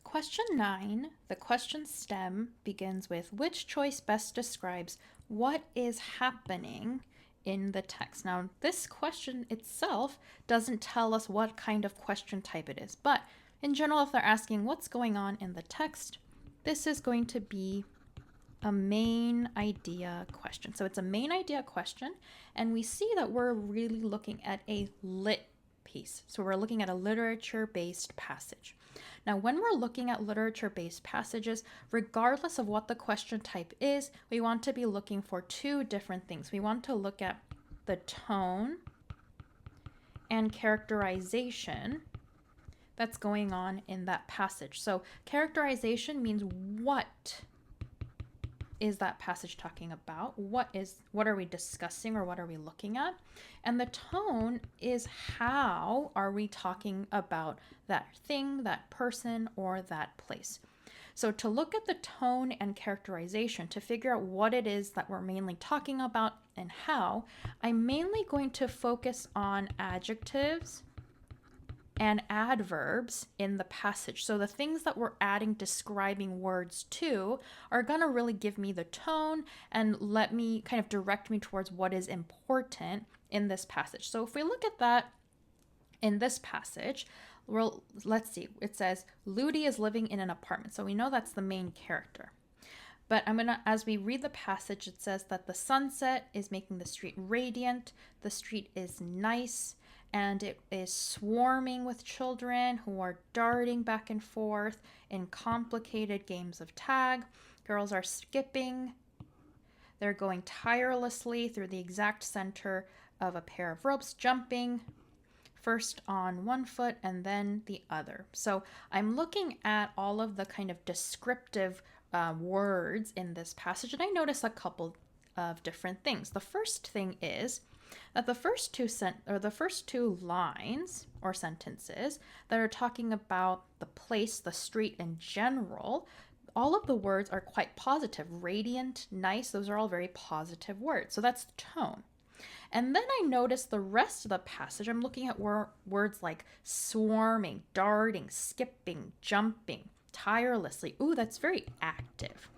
Question 9, the question stem begins with which choice best describes what is happening in the text. Now, this question itself doesn't tell us what kind of question type it is, but in general, if they're asking what's going on in the text, this is going to be a main idea question. So it's a main idea question, and we see that we're really looking at a lit piece. So we're looking at a literature-based passage. Now, when we're looking at literature-based passages, regardless of what the question type is, we want to be looking for two different things. We want to look at the tone and characterization that's going on in that passage. So characterization means what is that passage talking about? What are we discussing or what are we looking at? And the tone is how are we talking about that thing, that person, or that place. So to look at the tone and characterization, to figure out what it is that we're mainly talking about and how, I'm mainly going to focus on adjectives and adverbs in the passage. So the things that we're adding describing words to are going to really give me the tone and let me kind of direct me towards what is important in this passage. So if we look at that in this passage, well, let's see. It says Lutie is living in an apartment. So we know that's the main character. But as we read the passage, it says that the sunset is making the street radiant, the street is nice, and it is swarming with children who are darting back and forth in complicated games of tag. Girls are skipping. They're going tirelessly through the exact center of a pair of ropes, jumping first on one foot and then the other. So I'm looking at all of the kind of descriptive words in this passage, and I notice a couple of different things. The first thing is that the first two lines or sentences that are talking about the place, the street in general, all of the words are quite positive. Radiant, nice, those are all very positive words. So that's the tone. And then I notice the rest of the passage, I'm looking at words like swarming, darting, skipping, jumping, tirelessly. Ooh, that's very active.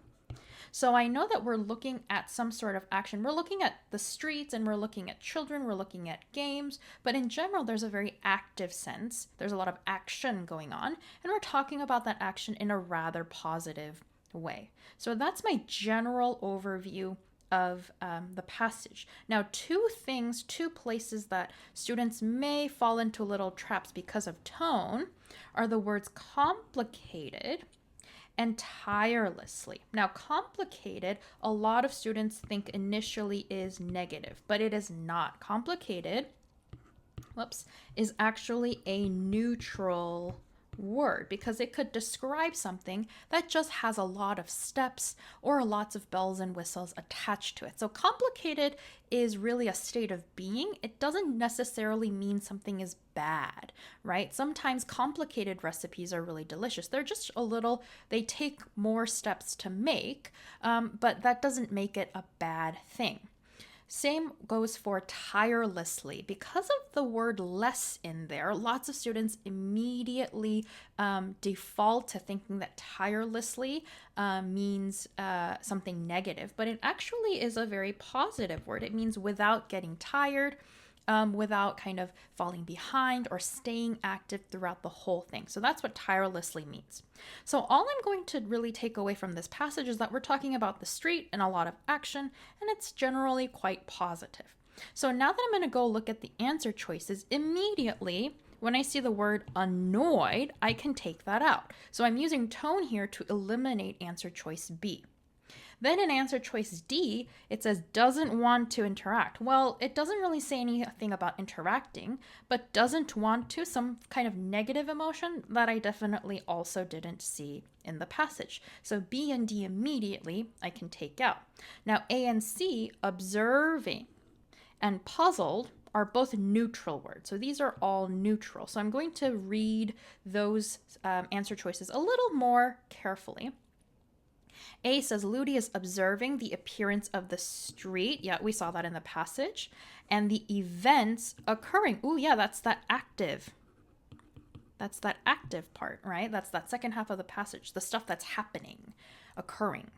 So I know that we're looking at some sort of action. We're looking at the streets and we're looking at children, we're looking at games, but in general, there's a very active sense. There's a lot of action going on, and we're talking about that action in a rather positive way. So that's my general overview of the passage. Now, two places that students may fall into little traps because of tone are the words complicated and tirelessly. Now, complicated, a lot of students think initially is negative, but it is not. Complicated, is actually a neutral word because it could describe something that just has a lot of steps or lots of bells and whistles attached to it. So complicated is really a state of being. It doesn't necessarily mean something is bad, right? Sometimes complicated recipes are really delicious. They're just they take more steps to make, but that doesn't make it a bad thing. Same goes for tirelessly. Because of the word less in there, lots of students immediately default to thinking that tirelessly means something negative, but it actually is a very positive word. It means without getting tired, without kind of falling behind or staying active throughout the whole thing. So that's what tirelessly means. So all I'm going to really take away from this passage is that we're talking about the street and a lot of action, and it's generally quite positive. So now that I'm going to go look at the answer choices, immediately when I see the word annoyed, I can take that out. So I'm using tone here to eliminate answer choice B. Then in answer choice D, it says doesn't want to interact. Well, it doesn't really say anything about interacting, but doesn't want to, some kind of negative emotion that I definitely also didn't see in the passage. So B and D immediately I can take out. Now A and C, observing and puzzled, are both neutral words. So these are all neutral. So I'm going to read those answer choices a little more carefully. A says Lutie is observing the appearance of the street. Yeah, we saw that in the passage. And the events occurring. Ooh, yeah, that's that active That's that active part, right? That's that second half of the passage, the stuff that's happening, occurring.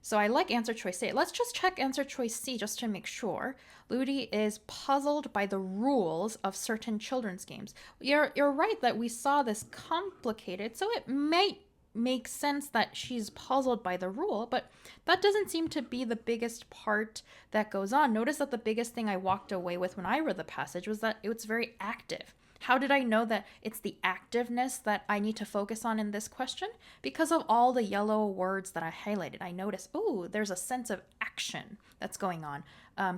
So I like answer choice A. Let's just check answer choice C just to make sure. Lutie is puzzled by the rules of certain children's games. You're right that we saw this complicated, so it might make sense that she's puzzled by the rule, but that doesn't seem to be the biggest part that goes on. Notice that the biggest thing I walked away with when I read the passage was that it was very active. How did I know that it's the activeness that I need to focus on in this question? Because of all the yellow words that I highlighted. I noticed, oh, there's a sense of action that's going on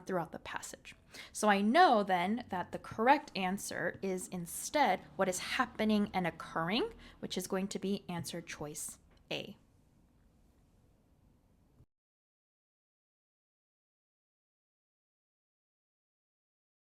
throughout the passage. So I know then that the correct answer is instead what is happening and occurring, which is going to be answer choice A.